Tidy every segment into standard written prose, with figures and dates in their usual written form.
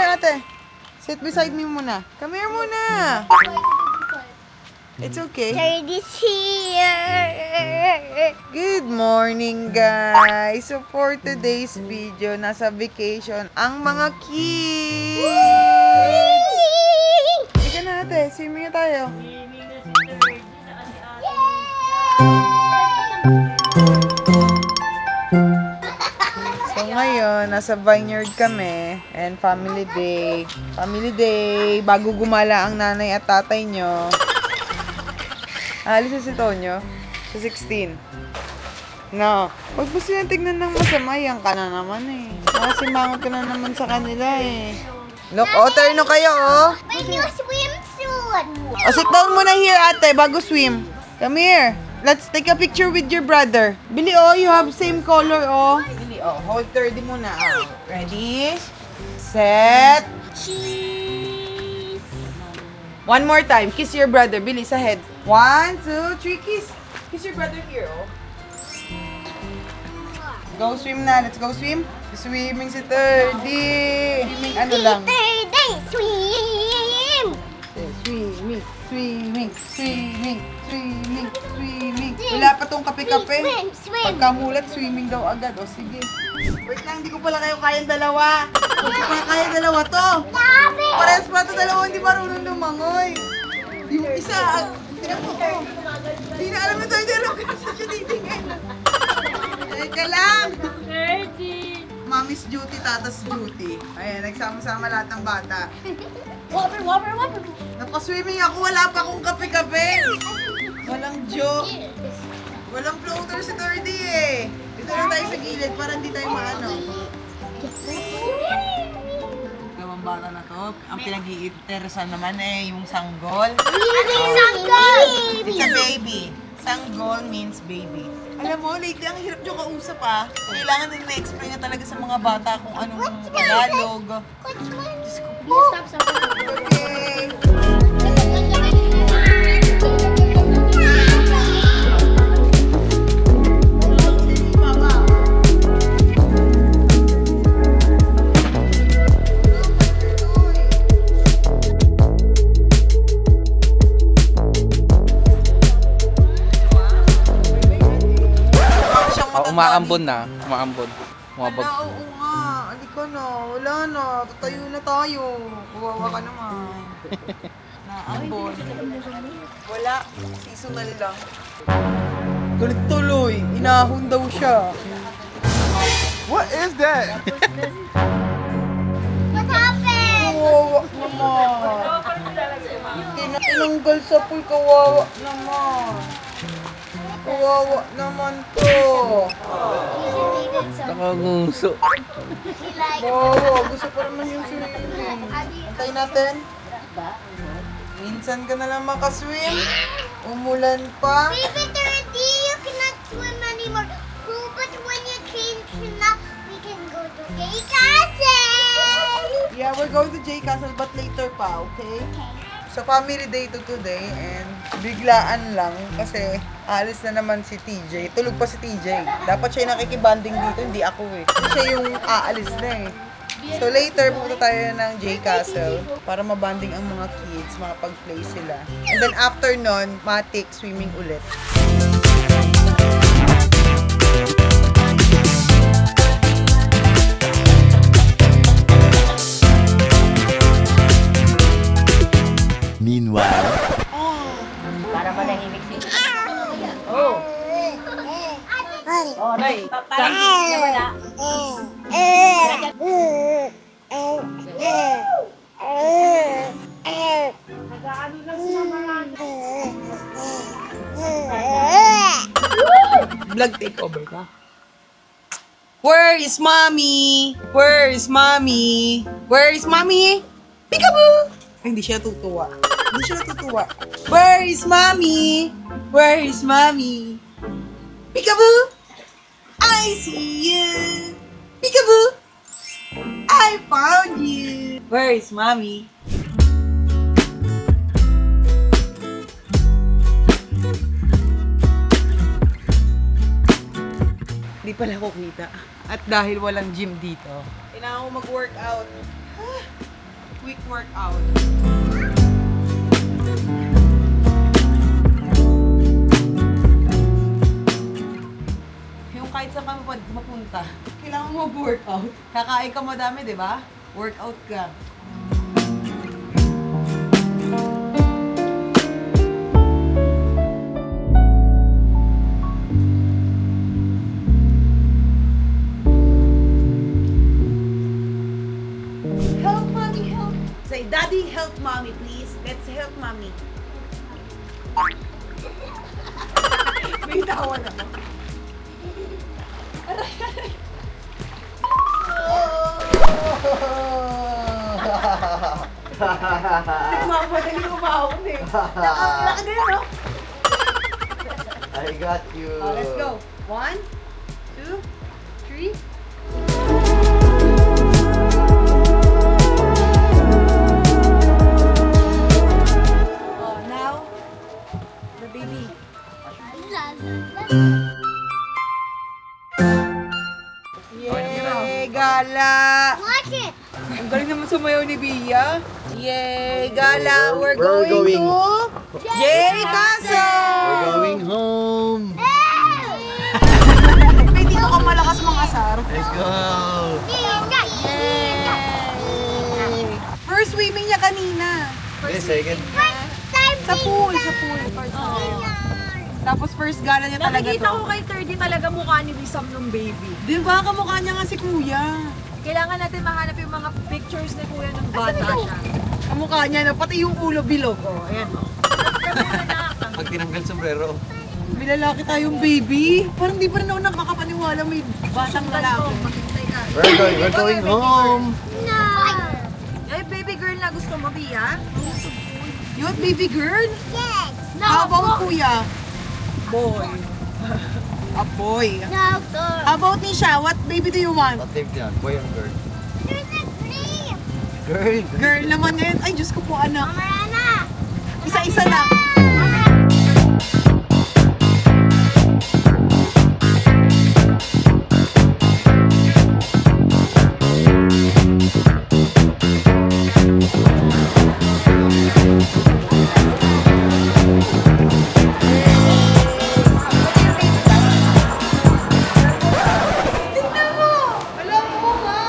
here, ate. Sit beside me muna. Come here muna. It's okay. Daddy's here. Good morning, guys. So, for today's video, nasa vacation ang mga kids. Ika na, ate. Swimming na tayo. So, ngayon, nasa vineyard kami. And family day. Family day. Bago gumala ang nanay at tatay nyo. Alis na si Tonyo. Sa 16. No. Huwag mo sila tignan ng masama. Yan ka na naman eh. Nakasimangot ka na naman sa kanila eh. Look, turno kayo oh. My new swimsuit. Oh, sit down muna here ate, bago swim. Come here. Let's take a picture with your brother. Bili oh, you have same color oh. Bili oh, hold 30 muna. Oh. Ready? Set. Cheese. One more time. Kiss your brother. Bili sa head. 1, 2, 3, kiss. Kiss your brother here, oh. Go swim na. Let's go swim. Swimming si Thirdy. Swimming ano lang. Thirdy, swim. Swimming, swimming, swimming, swimming, swimming. Wala pa tong kape-kape. Swim. Pagkamulat, swimming daw agad. O sige. Wait lang, hindi ko pala kayo kayang dalawa. Hindi ko pala kayang dalawa to. Parehas pa ito dalawa, hindi marunong lumangoy. Yung isa, tinan mo ko. Hindi na alam ito, hindi alam ko sa siya titingin. Teka lang. 30. Mommy's duty, tata's duty. Ayan, nagsama-sama lahat ng bata. Water, water, water. Napaswimming ako, wala pa akong kape-kape. Walang joke. Walang floater si Thirdy eh. Dito lang tayo sa gilid para hindi tayo maano. Gawang bata na to. Ang pinag-iinteresan naman eh, yung sanggol. Sanggol! It's a baby. Sanggol means baby. Alam mo, lately ang hirap nyo kausap ah. Kailangan din na-explain na talaga sa mga bata kung anong Tagalog. Diyos ko po. Okay. Umaambon na. Umaambon. Umabag. Wala, oo nga. Halika na. Wala na. Tatayo na tayo. Kawawa ka naman. Naambon. Wala. Seasonal lang. Galit tuloy. Inahon daw siya. What is that? What happened? Kawawa naman. Tinanggal sa pool. Kawawa naman. Kawawa naman to. Nakanguso. Kawawa. Gusto pa naman yung swimming. Antay natin. Minsan ka na lang makaswim. Umulan pa. Baby Thirdy, you cannot swim anymore. But when you change na, we can go to J Castle. Yeah, we're going to J Castle but later pa, okay? So, family day to today and biglaan lang kasi alis na naman si TJ. Tulog pa si TJ. Dapat siya yung nakikibanding dito, hindi ako eh. Siya yung aalis na eh. So, later pupunta tayo ng J Castle para mabanding ang mga kids, makapag-play sila. And then after nun, matik swimming ulit. Meanwhile, Para manahimik si... Oh! Oh, Ray! Parang naman na. Nag-aano lang sila marami. Vlog takeover ka? Where is mommy? Where is mommy? Where is mommy? Peekaboo! Ay, hindi siya natutuwa. Hindi siya natutuwa. Where is mommy? Where is mommy? Peekaboo! I see you! Peekaboo! I found you! Where is mommy? Hindi pala ako kita. At dahil walang gym dito, kailangan ko mag-workout. quick workout. Yung kahit saan ka mapunta, kailangan mo mag-workout. Kakain ka madami, di ba? Workout ka. Help, mommy, help. Say, Daddy, help mommy, please. Let's help mommy. May tawa na mo. Nagmamadali umahon eh. Laka din, no? I got you. Let's go. 1, 2, 3. Oh, now, the baby. Yay, gala! Watch it. Ang galing naman sumayaw ni Bia. Yay, gala! We're We're going going- to Yay Castle! We're going home. May dito ka malakas mga asar. Let's go. Yay! First swimming niya kanina. Wait a second. Sa pool. First time. Tapos first gala niya talaga Nakikita ko to. kay 30 talaga mukha ni Wisam nung baby. Di ba kamukha niya nga si Kuya? Kailangan natin mahanap yung mga pictures ni Kuya nung bata siya. Kamukha niya na, pati yung ulo bilog. Oh, ayan. Pag tinanggal sombrero. May lalaki tayong baby. Parang di pa rin ako nakakapaniwala may batang lalaki. Maghintay ka. We're going home. Eh, baby girl na gusto mo, Bia? Yun, baby girl? Yes. How about Kuya? Boy. A boy. No, girl. How about Nisha? What baby do you want? What type yan? Boy or girl? There's a dream. Girl. Girl naman ngayon. Ay, Diyos ko po, anak. Marana. Isa-isa lang. Tingnan mo! Alam mo nga!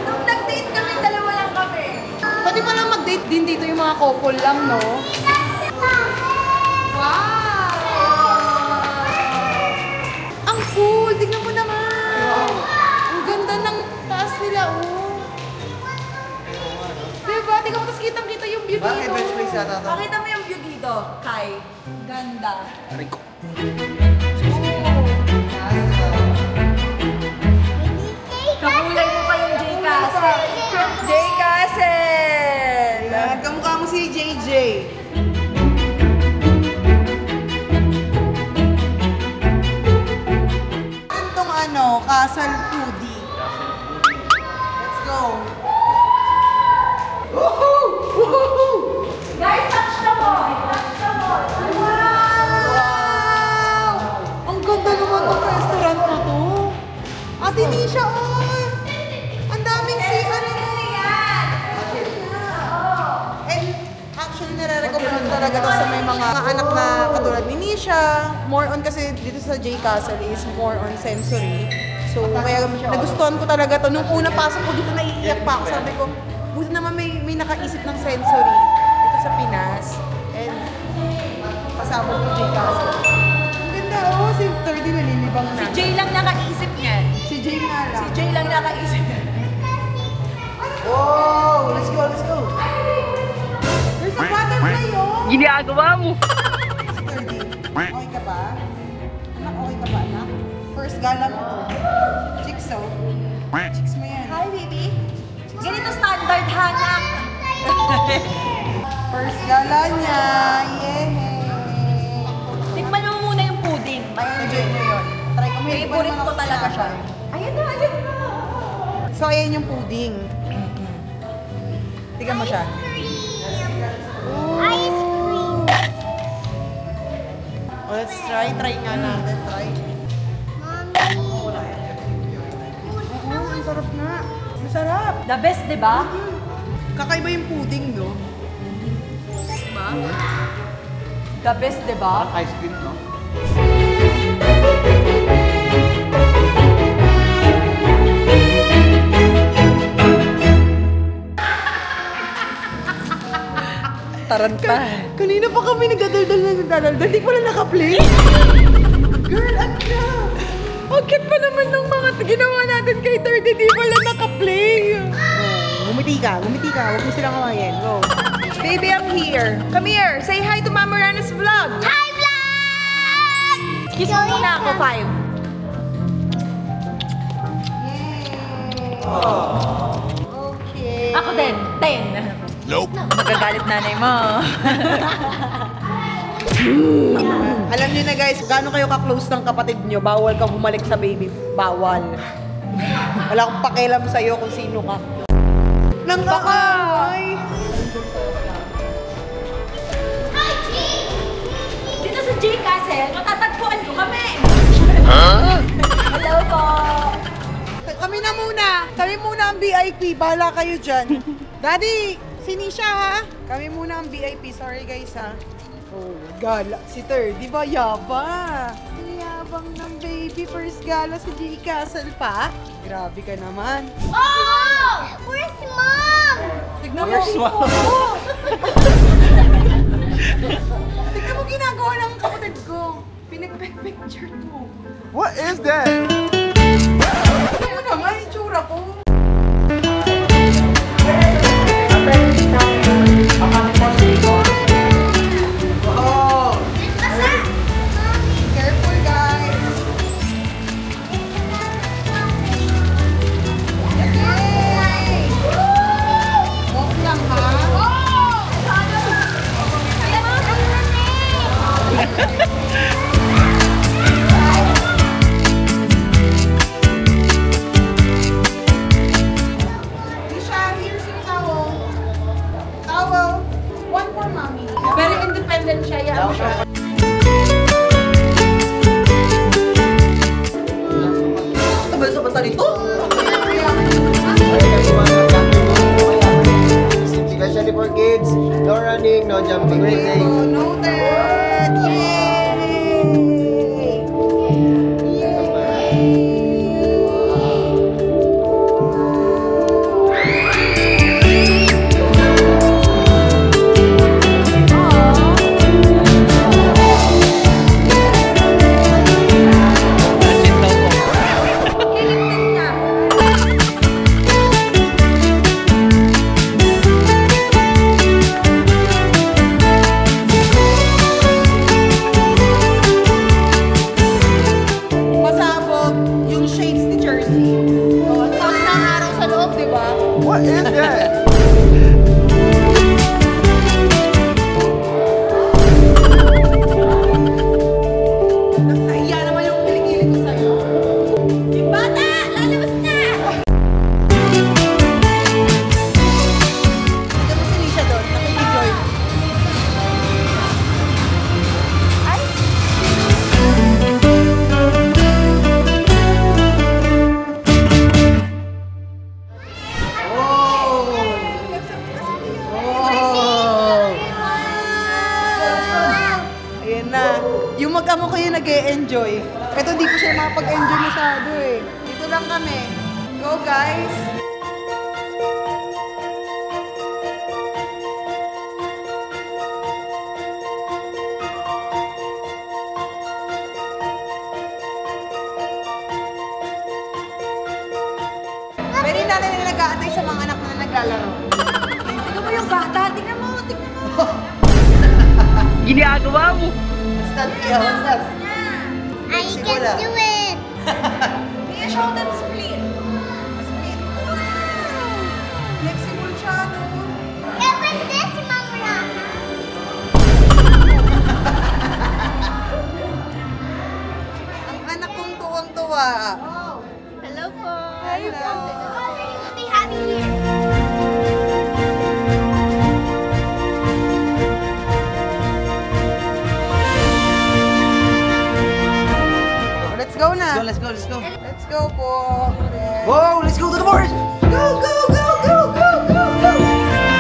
Nung nag-date kami, dalawa lang kami. Pwede pala mag-date din dito yung mga couple lang, no? Wow! Ang cool! Tingnan mo naman! Ang ganda ng taas nila, oh! Diba? Tingnan mo, tapos kitang-kita yung view Bakit dito. best place yata to? Pakita mo yung view dito, Kai. Ganda. Kakulay mo pa yung J Castle. J Castle! Yan, kamukha mo si JJ. Itong ano, Castle 2D. Let's go. Woohoo! Woohoo! Guys, touch the ball! Touch the ball! Wow! Ang ganda naman ng restaurant na to. Ate Nisha, oh! Ang daming CR na And actually, nare-recommend talaga to sa may mga anak na katulad ni Nisha. More on kasi dito sa J Castle is more on sensory. So, kaya nagustuhan ko talaga to. Nung una pasok ko dito, naiiyak pa ako. Sabi ko, buti naman may nakaisip ng sensory ito sa Pinas. And kasama ko J Castle. Ang ganda, oh. Si 30 nalilibang na. Si Jay lang nakaisip niya. Si J nga lang. Si Jay lang nakaisip niya. Oh, let's go, let's go. There's a butterfly, oh. Ginagawa mo! Si 30. Okay ka ba? Anak, okay ka ba, anak? First gala mo to. Chicks, oh. Chicks mo yan. Hi, baby. Ganito standard hanak. First gala niya. Yay! Tikman mo muna yung pudding. Enjoy mo yun. Try ko. May Favorite iba ko naman talaga ako siya. sinabi. Ayan na, ayan na. So, ayan yung pudding. Tignan mo siya. Ice cream. Oh, let's try. Try nga natin. Try. Mommy. Oh, ang sarap nga. Masarap. The best, di ba? Kakaiba yung pudding, no? Diba? The best, diba? Ice cream, no? Taranta. Kanina pa kami nagdadaldal na nagdadaldal. Di pala naka-play. Girl, ano na? Bakit pa naman ng mga ginawa natin kay 30 di pala naka-play? Gumiti ka. Huwag mo silang kawayan. Go. Baby, I'm here. Come here. Say hi to Mama Rana's vlog. Hi, vlog! Kiss mo muna ako, 5. Okay. Ako din, 10. Nope. Magagalit nanay mo. Alam niyo na guys, gaano kayo ka-close ng kapatid niyo, bawal ka bumalik sa baby. Bawal. Wala akong pakialam sa'yo kung sino ka. Nang kakaway. Hi, G! Dito sa J Castle, matatagpuan ko kami. Hello po. Kami na muna. Kami muna ang VIP. Bahala kayo dyan. Daddy, si Nisha ha. Kami muna ang VIP. Sorry guys ha. Oh, gala. Si Ter, di ba yaba? Yabang ng baby. First gala sa J Castle pa. Grabe ka naman. Oh! Where's Mom? Tignan mo. Where's Mom? Oo. Tignan mo ginagawa ng kapatid ko. Pinag-picture mo. What is that? Tignan mo naman yung tsura ko. Oh! Basa! Careful guys. Yay! Walk lang ha. Nisha, here's your towel. Towel. One for mommy. Very independent siya yan. Tabal sa bata nito. Especially for kids, no running, no jumping. Oh, noted. Yay! Pasabog yung shades ni Jersey. Oh, tapos na ang araw sa loob, di ba? What is that? Nahiya naman yung kilikili ko sa'yo. Yung bata! Lalabas na! Tignan mo si Nisha doon, nakikijoy. Ayan na. Yung mag-amo kayo nag-e-enjoy. Ito di ko siya makapag-enjoy masyado eh. Dito lang kami. Go guys! Pero yung nanay na nag-aantay sa mga anak na naglalaro. Tingnan mo yung bata. Tingnan mo. Ginagawa mo. Stand here, what's that? I can do it! Kaya show them split. Split. Flexible siya, no? Kevin, this, Mama. Ang anak kong tuwang-tuwa. Hello po. Hello. Be happy here. Let's go na. Let's go. Let's go po. Whoa, let's go to the forest! Go, go, go, go, go, go, go!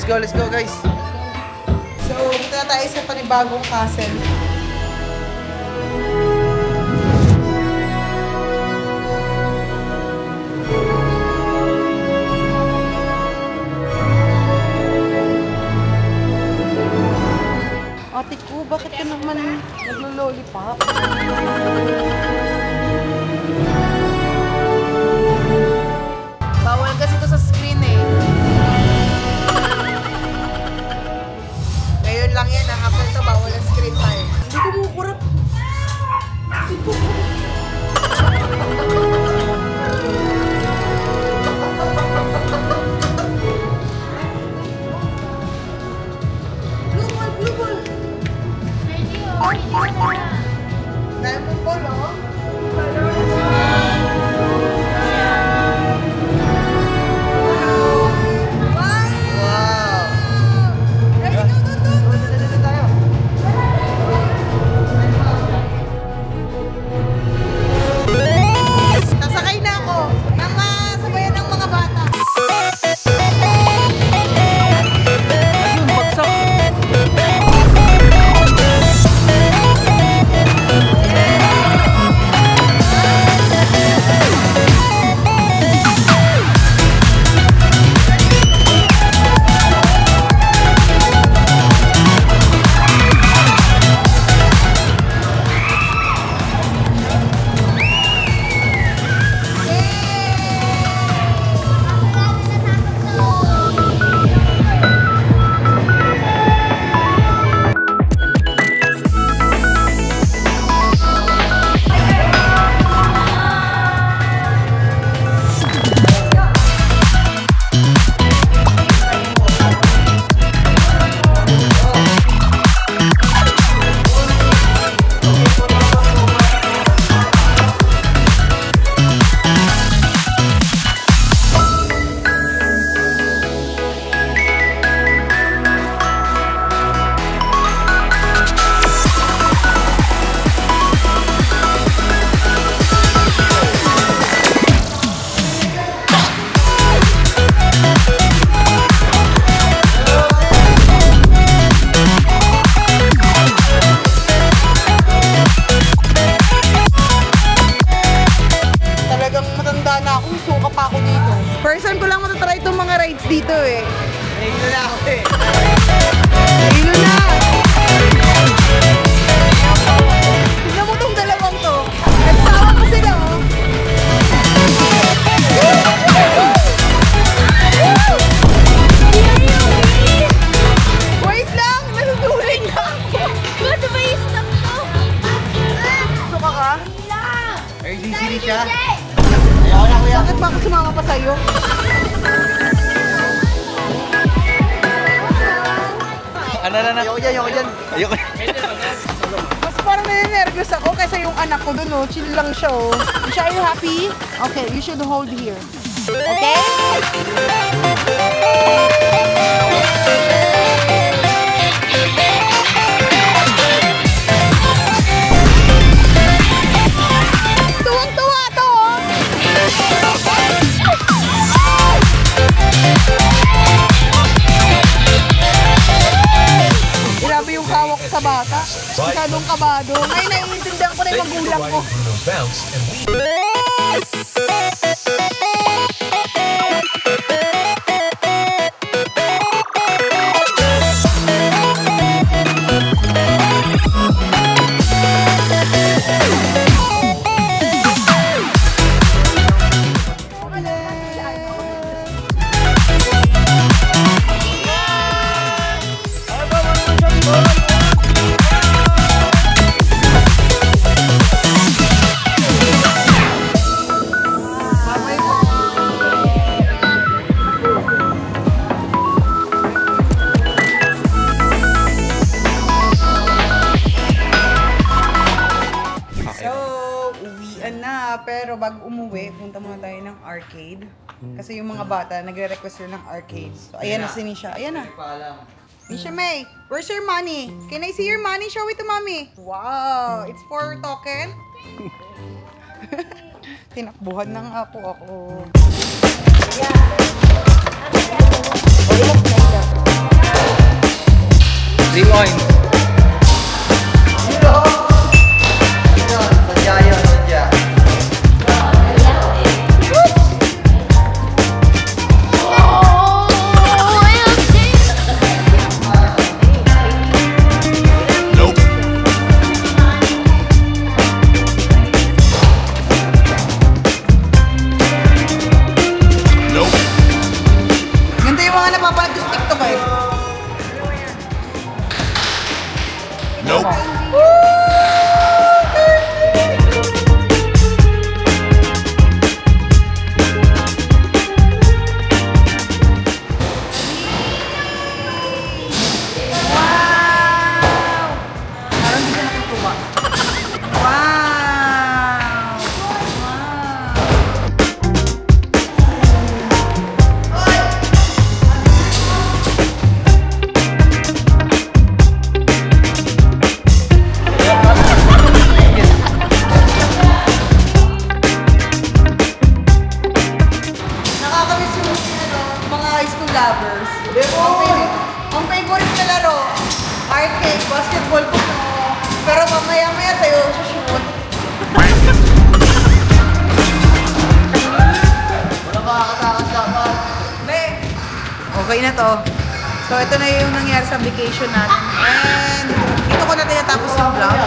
let's go guys. So, punta na tayo sa panibagong castle. Ate ko, bakit ka naman naglo-lollipop? Bawal kasi ito sa screen eh. Ngayon lang yan, after ito, bawal ang screen time. Hindi ko mukurap. Blue ball. Diamond ball, oh. Sasakay na ako ng sabayan ng mga bata. First time ko lang matatry itong mga rides dito eh. Nahilo na ako eh. Nahilo na! Tignan mo itong dalawang to. Nagsawa ko sila oh. Wait lang! Nasusuling na ako! Ano ba yung stop to? Suka ka? RDC din siya. Bakit ba ako sumama pa sa'yo? Ano na? Ayoko dyan. Ayoko. Mas parang naninervyos ako kaysa yung anak ko dun oh. Chill lang siya oh. Are you happy? Okay, you should hold here. Okay? Tuwang-tuwa to oh. Grabe yung hawak ko sa bata. Masyadong kabado. Ngayon naiintindihan ko na yung magulang ko. Pero bago umuwi, punta muna tayo ng arcade. Kasi yung mga bata, nagre-request ng arcade. So, ayan na si Nisha. Ayan na. Nisha May, where's your money? Can I see your money? Show it to mommy. Wow, it's for token? Tinakbuhan ng apo ako. Yeah. points. Sadya yun, sadya. Ganito yung mga napapanood ko sa TikTok eh. Parang hindi siya natutuwa. Wow! Wow! Nakakamiss yung mga high school lovers. Ang favorite na laro, arcade, basketball ko. Pero mamaya-maya sa'yo shoot. Wala makakatakas dapat. Okay na to. So, ito na yung nangyari sa vacation natin. And, dito ko na tinatapos yung vlog.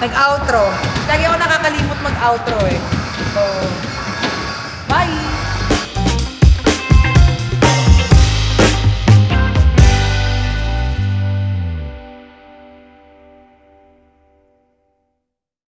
Nag-outro. Lagi ako nakakalimot mag-outro eh. So, bye!